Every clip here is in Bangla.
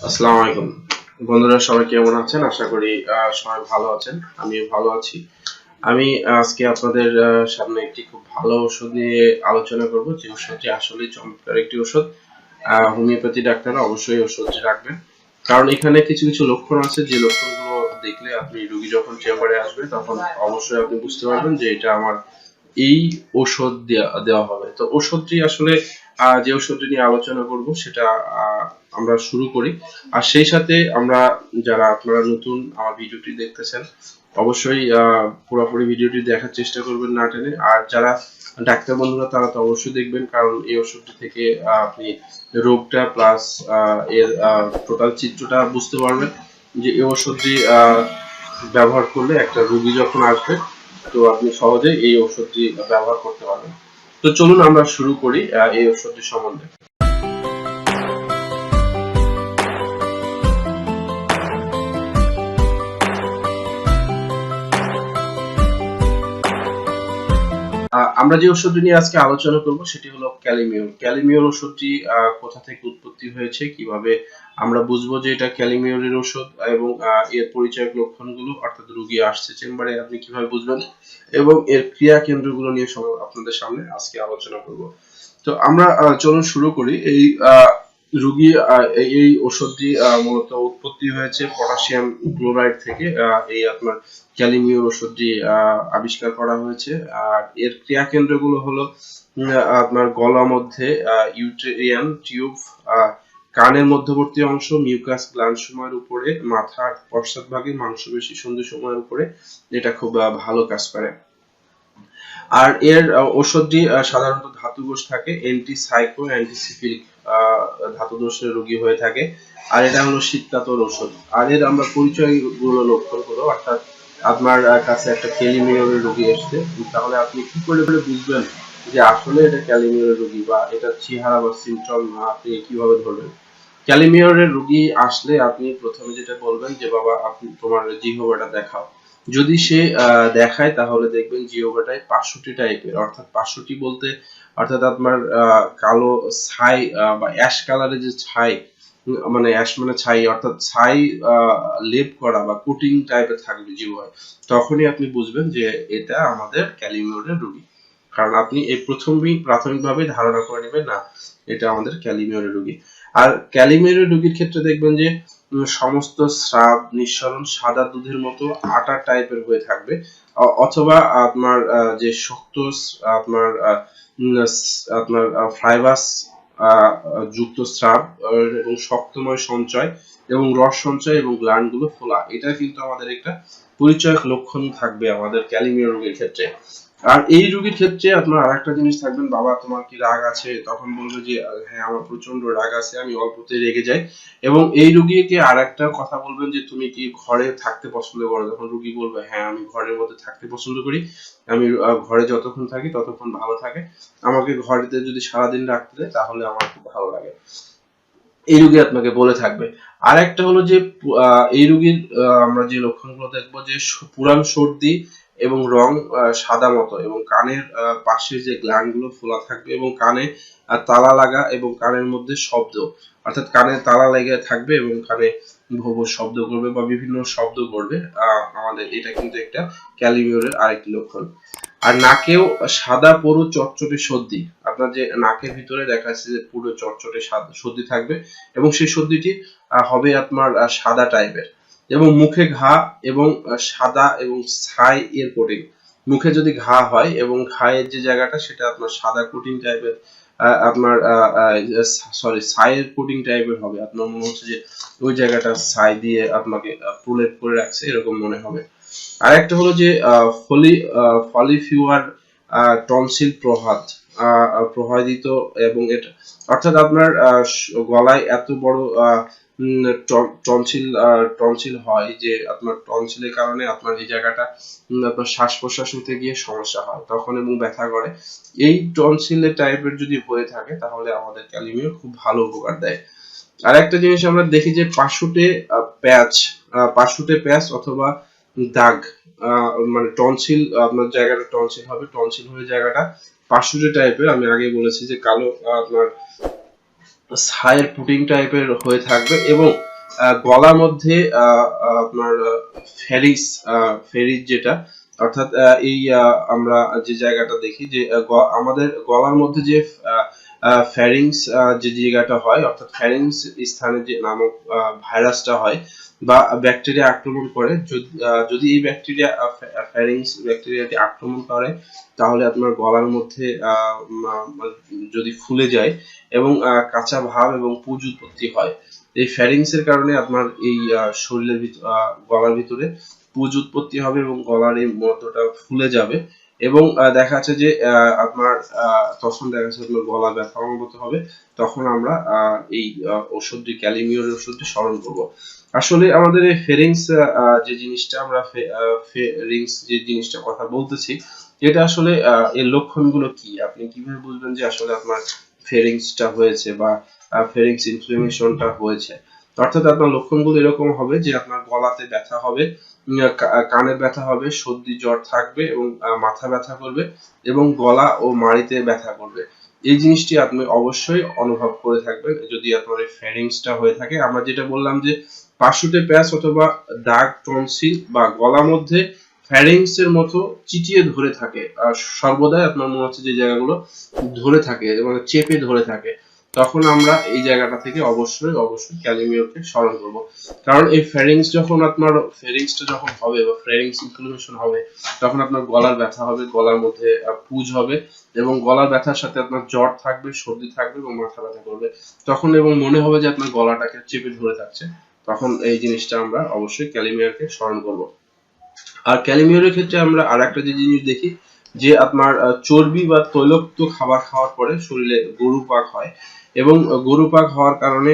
আসসালামু আলাইকুম বন্ধুরা, সবাই কেমন আছেন? আশা করি সবাই ভালো আছেন। আমিও ভালো আছি। আমি আজকে আপনাদের সামনে একটি খুব ভালো ওষুধ নিয়ে আলোচনা করব, যে ওষুধটি আসলে চমৎকার একটি ওষুধ। হোমিওপ্যাথি ডাক্তাররা অবশ্যই ওষুধটি রাখবেন, কারণ এখানে কিছু কিছু লক্ষণ আছে, যে লক্ষণগুলো দেখলে আপনি রোগী যখন চেম্বারে আসবে তখন অবশ্যই আপনি বুঝতে পারবেন যে এটা আমার এই ওষুধ দেওয়া হবে। তো ওষুধটি আসলে যে ওষুধটি নিয়ে আলোচনা করব সেটা আমরা শুরু করি। আর সেই সাথে আমরা, যারা আপনারা নতুন আমার ভিডিওটি দেখতেছেন, অবশ্যই পুরোপুরি ভিডিওটি দেখার চেষ্টা করবেন না টেনে। আর যারা ডাক্তার বন্ধুরা তারা তো অবশ্যই দেখবেন, কারণ এই ওষুধটি থেকে আপনি রোগটা প্লাস এর টোটাল চিত্রটা বুঝতে পারবেন, যে এই ওষুধটি ব্যবহার করলে একটা রোগী যখন আসবে তো আপনি সহজেই এই ওষুধটি ব্যবহার করতে পারবেন। তো চলুন আমরা শুরু করি এই ওষুধটি সম্বন্ধে। আমরা যে ওষুধটি নিয়ে আজকে আলোচনা করব সেটি হলো ক্যালিমিওর। ক্যালিমিওর ওষুধটি কোথা থেকে উৎপত্তি হয়েছে, কিভাবে আমরা বুঝবো যে এটা ক্যালিমিওরের ওষুধ, এবং এর পরিচয়ক লক্ষণগুলো, অর্থাৎ রোগী আসছে চেম্বারে আপনি কিভাবে বুঝবেন, এবং এর ক্রিয়া কেন্দ্রগুলো নিয়ে আপনাদের সামনে আজকে আলোচনা করব। তো আমরা চলুন শুরু করি। এই রোগী এই ওষুধটি মূলত উৎপত্তি হয়েছে পটাশিয়াম ক্লোরাইড থেকে। এই আপনার ক্যালিমিওর ওষুধটি আবিষ্কার করা হয়েছে। আর এর ক্রিয়া কেন্দ্রগুলো হলো আপনার গলা মধ্যে ইউটেরিয়ান টিউব, কানের মধ্যবর্তী অংশ, মিউকাস গ্ল্যান্ড সময়ের উপরে, মাথার পশ্চাৎভাগে মাংসপেশী সন্ধি সময়ের উপরে। এটা খুব ভালো কাজ করে। আর এর ওষুধটি সাধারণত ধাতুদোষ থাকে, অ্যান্টিসাইকো অ্যান্টিসিফিলিক ধাতুদোষের রোগী হয়ে থাকে। আর এটা হলো শীতকাতর ওষুধ। আর এর আমরা পরিচয়গুলো লক্ষণ করবো, অর্থাৎ আপনার কাছে একটা ক্যালিমিওরের রোগী আসছে, তাহলে আপনি কি করে বুঝবেন যে আসলে এটা ক্যালিমিওরের রোগী, বা এটা চেহারা বা সিমটম আপনি কিভাবে ধরবেন? ক্যালিমিওরের রোগী আসলে আপনি প্রথমে যেটা বলবেন যে বাবা আপনি তোমার জিহ্বাটা দেখাও। যদি সে দেখায় তাহলে দেখবেন জিহ্বাটায় পাশুটি টাইপের, অর্থাৎ পাশুটি বলতে অর্থাৎ আপনার কালো ছাই বা অ্যাশ কালারের যে ছাই, মানে অ্যাশ মানে ছাই, অর্থাৎ ছাই লেপ করা বা কোটিং টাইপের থাকবে জিহ্বায়, তখনই আপনি বুঝবেন যে এটা আমাদের ক্যালিমিওরের রোগী। কারণ আপনি এই প্রাথমিকভাবে ধারণা করে নেবেন না এটা আমাদের ক্যালিমিওরের রোগী। আর ক্যালিমিওরের রোগীর ক্ষেত্রে দেখবেন যে সমস্ত স্রাব নিঃসরণ সাদা দুধের মতো আটা টাইপের হয়ে থাকবে, অথবা আপনার যে শক্ত আপনার আপনার ফাইবাস যুক্ত স্রাব এবং শক্তময় সঞ্চয় এবং রস সঞ্চয় এবং গ্ল্যান্ডগুলো ফোলা, এটা কিন্তু আমাদের একটা পরিচয়ক লক্ষণ থাকবে আমাদের ক্যালিমিওর রোগীর ক্ষেত্রে। আর এই রোগীর ক্ষেত্রে আপনার আরেকটা জিনিস থাকবেন, বাবা তোমার কি রাগ আছে? তখন বলবে যে হ্যাঁ আমার প্রচন্ড রাগ আছে, আমি অল্পতে রেগে যাই। এবং এই রোগীকে আরেকটা কথা বলবেন যে তুমি কি ঘরে থাকতে পছন্দ করো? তখন রোগী বলবে হ্যাঁ আমি ঘরের মধ্যে থাকতে পছন্দ করি, আমি ঘরে যতক্ষণ থাকি ততক্ষণ ভালো থাকে, আমাকে ঘরেতে যদি সারাদিন রাখতে দেয় তাহলে আমার খুব ভালো লাগে, এই রোগী আপনাকে বলে থাকবে। আর একটা হলো যে এই রোগীর আমরা যে লক্ষণগুলো দেখবো, যে পুরান সর্দি এবং রং সাদা মতো, এবং কানের পাশের যে গ্ল্যান্ড গুলো ফোলা থাকবে, এবং কানে তালা লাগা, এবং কানের মধ্যে শব্দ, অর্থাৎ কানে তালা লেগে থাকবে এবং কানে ভো ভো শব্দ করবে বা বিভিন্ন শব্দ করবে। আমাদের এটা কিন্তু একটা ক্যালিমিওরের আরেকটি লক্ষণ। আর নাকেও সাদা পুরো চটচটে সর্দি, আপনার যে নাকের ভিতরে দেখা যাচ্ছে যে পুরো চটচটে সর্দি থাকবে, এবং সেই সর্দিটি হবে আপনার সাদা টাইপের, এবং মুখে ঘা এবং সাদা এবং ছাই এর কোটিং। মুখে যদি ঘা হয় এবং ঘায়ের যে জায়গাটা সেটা আপনার সাদা কোটিং টাইপের, আপনার সরি ছাইয়ের কোটিং টাইপের হবে, আপনার মনে হচ্ছে যে ওই জায়গাটা ছাই দিয়ে আপনাকে প্রলেপ করে রাখছে এরকম মনে হবে। আরেকটা হলো যে ফলিফিউয়ার টনসিল প্রভাবিত, এবং এটা অর্থাৎ আপনার গলায় এত বড় টনসিল হয় যে আপনার টনসিলের কারণে আপনার এই জায়গাটা আপনার শ্বাস প্রশ্বাস নিতে গিয়ে সমস্যা হয় তখন, এবং ব্যথা করে। এই টনসিলের টাইপের যদি হয়ে থাকে তাহলে আমাদের ক্যালিমিও খুব ভালো উপকার দেয়। আরেকটা জিনিস আমরা দেখি যে পাশুটে প্যাচ অথবা দাগ, মানে টনসিল, আপনার জায়গাটা টনসিল হবে, টনসিল হয়ে জায়গাটা পাশুটে টাইপের, আমি আগে বলেছি যে কালো আপনার ছায়ের পুটিং টাইপের হয়ে থাকবে, এবং গলার মধ্যে আপনার ফেরিস যেটা, অর্থাৎ এই আমরা যে জায়গাটা দেখি যে আমাদের গলার মধ্যে যে ফ্যারিংস যে জায়গাটা হয়, অর্থাৎ ফ্যারিংস স্থানে যে নামক ভাইরাসটা হয় বা ব্যাকটেরিয়া আক্রমণ করে, যদি এই ফ্যারিংস ব্যাকটেরিয়াটি আক্রমণ করে তাহলে আপনার গলার মধ্যে যদি ফুলে যায় এবং কাঁচা ভাব এবং পুঁজ উৎপত্তি হয়। এই ফ্যারিংস এর কারণে আপনার এই শরীরের গলার ভিতরে পুঁজ উৎপত্তি হবে এবং গলার এই মধ্যটা ফুলে যাবে এবং দেখা যাচ্ছে যে আপনার তখন দেখা যাচ্ছে আপনার গলা ব্যথা অনুভূত হবে। তখন আমরা এই ওষুধটি, ক্যালিমিওর ওষুধটি স্মরণ করব। আসলে আমাদের এই ফেরিংস যে জিনিসটা, আমরা ফেরিংস যে জিনিসটা কথা বলতেছি, এটা আসলে এর লক্ষণগুলো কি, আপনি কিভাবে বুঝবেন যে আসলে আপনার ফেরিংসটা হয়েছে বা ফেরিংস ইনফ্লামেশনটা হয়েছে? অর্থাৎ আপনার লক্ষণগুলো এরকম হবে যে আপনার গলাতে ব্যথা হবে, কানে ব্যথা হবে, সর্দি জ্বর থাকবে এবং মাথা ব্যথা করবে এবং গলা ও মাড়িতে ব্যথা করবে। এই জিনিসটি আপনি অবশ্যই অনুভব করে থাকবেন যদি আপনার এই ফেরিংসটা হয়ে থাকে। আমরা যেটা বললাম যে পাশুটে প্যাচ অথবা দাগ, টনসিল বা গলার মধ্যে ফ্যারিংস এর মতো চিটিয়ে ধরে থাকে, সর্বদাই আপনার মনে হচ্ছে যে জায়গাগুলো ধরে থাকে, মানে চেপে ধরে থাকে, তখন আমরা এই জায়গাটা থেকে অবশ্যই ক্যালিমিওরকে স্মরণ করব। কারণ এই ফেরিংসটা যখন হবে বা ফেরিংস ইনফ্লামেশন হবে, তখন আপনার গলার ব্যথা হবে, গলার মধ্যে পুঁজ হবে এবং গলার ব্যথার সাথে আপনার জ্বর থাকবে, সর্দি থাকবে এবং মাথা ব্যথা করবে তখন, এবং মনে হবে যে আপনার গলাটাকে চেপে ধরে থাকছে। তখন এই জিনিসটা আমরা অবশ্যই ক্যালিমিওরকে স্মরণ করব। আর ক্যালিমিওরের ক্ষেত্রে আমরা আরেকটা যে জিনিস দেখি যে আপনার চর্বি বা তৈলাক্ত খাবার খাওয়ার পরে শরীরে গরুপাক হয় এবং গরুপাক হওয়ার কারণে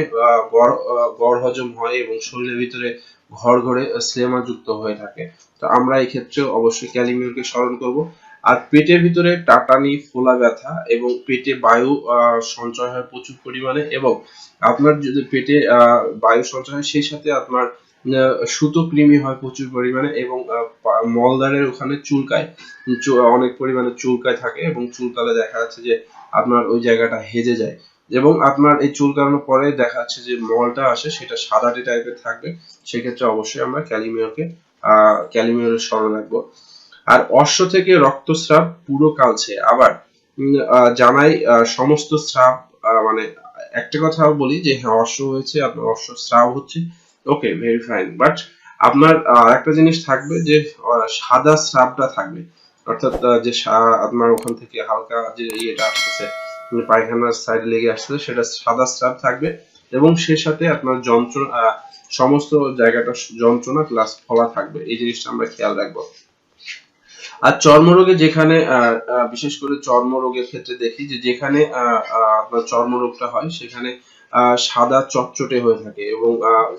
গড় হজম হয় এবং শরীরের ভিতরে ঘর ঘরে স্লেমা যুক্ত হয়ে থাকে। তো আমরা এই ক্ষেত্রে অবশ্যই ক্যালিমিওরকে স্মরণ করব। আর পেটের ভিতরে টাটানি, ফোলা ব্যথা এবং পেটে বায়ু সঞ্চয় হয় প্রচুর পরিমাণে, এবং আপনার যদি পেটে বায়ু সঞ্চয় হয় সেই সাথে আপনার সূতকৃমি হয় প্রচুর পরিমাণে এবং মলদ্বারের ওখানে চুলকায়, অনেক পরিমাণে চুলকায় থাকে এবং চুলকালে দেখা যাচ্ছে যে আপনার ওই জায়গাটা হেজে যায় এবং আপনার এই চুলকানোর পরে দেখা যাচ্ছে যে মলটা আসে সেটা সাদাটে টাইপের থাকবে। সেক্ষেত্রে অবশ্যই আমরা ক্যালিমিওরের স্মরণ রাখবো। আর অশ্ব থেকে রক্তস্রাব পুরো কালছে, আবার জানাই সমস্ত স্রাব, মানে একটা কথা বলি যে হ্যাঁ অশ্ব হয়েছে, আপনার অশ্ব স্রাব হচ্ছে, ওকে ভেরি ফাইন, বাট আপনার একটা জিনিস থাকবে যে সাদা স্রাবটা থাকবে, অর্থাৎ যে আপনার ওখান থেকে হালকা যে ইয়েটা আসতেছে, পায়খানার সাইডে লেগে আসছে, সেটা সাদা স্রাব থাকবে এবং সে সাথে আপনার যন্ত্রণা, সমস্ত জায়গাটা যন্ত্রণা প্লাস ফলা থাকবে। এই জিনিসটা আমরা খেয়াল রাখবো। আর চর্মরোগে যেখানে বিশেষ করে চর্মরোগের ক্ষেত্রে দেখি যে যেখানে আপনার চর্মরোগটা হয় সেখানে সাদা চটচটে হয়ে থাকে এবং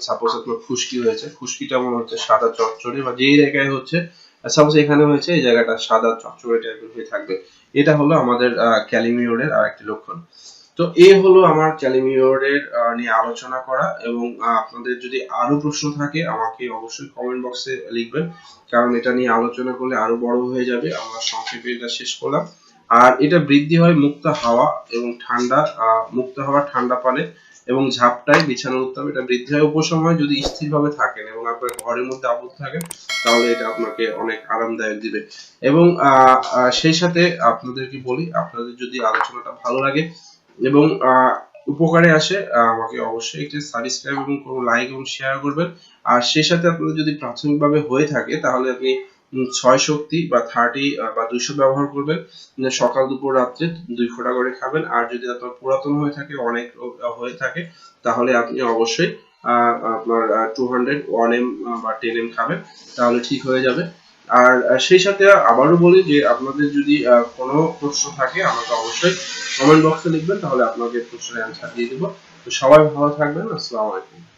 সাপোজ আপনার খুশকি হয়েছে, খুশকিটা মনে হচ্ছে সাদা চটচটে, বা যেই জায়গায় হচ্ছে সাপোজ এখানে হয়েছে এই জায়গাটা সাদা চটচটে টাইপের হয়ে থাকবে। এটা হলো আমাদের ক্যালিমিওরের আরেকটি লক্ষণ। তো এই হলো আমার ক্যালিমিওরের নিয়ে আলোচনা করা, এবং আপনাদের যদি আরো প্রশ্ন থাকে আমাকে অবশ্যই কমেন্ট বক্সে লিখবেন, কারণ এটা নিয়ে আলোচনা করলে আরো বড় হয়ে যাবে। আমরা সংক্ষেপে এটা শেষ করলাম। আর এটা বৃদ্ধি হয় মুক্ত হাওয়া এবং মুক্ত হাওয়া, ঠান্ডা পানি এবং ঝাপটায় বিছানার উত্তাপ, এটা বৃদ্ধি হয়। উপশম হয় যদি স্থিরভাবে থাকেন এবং আপনার ঘরের মধ্যে আবদ্ধ থাকেন, তাহলে এটা আপনাকে অনেক আরামদায়ক দিবে। এবং সেই সাথে আপনাদেরকে বলি, আপনাদের যদি আলোচনাটা ভালো লাগে এবং উপকারে আসে, আমাকে অবশ্যই একটি সাবস্ক্রাইব এবং লাইক এবং শেয়ার করবেন। আর সেই সাথে আপনাদের যদি প্রাথমিকভাবে হয়ে থাকে তাহলে আপনি 6 শক্তি বা 30 বা 200 ব্যবহার করবেন। সকাল দুপুর রাত্রে 2 ফোঁটা করে খাবেন। আর যদি আপনার পুরাতন হয়ে থাকে, অনেক হয়ে থাকে, তাহলে আপনি অবশ্যই আপনার 200 1M বা 10M খাবেন, তাহলে ঠিক হয়ে যাবে। আর সেই সাথে আবারও বলি যে আপনাদের যদি কোনো প্রশ্ন থাকে আমাকে অবশ্যই কমেন্ট বক্সে লিখবেন, তাহলে আপনাকে প্রশ্নের অ্যান্সার দিয়ে দেবো। তো সবাই ভালো থাকবেন। আসসালামু আলাইকুম।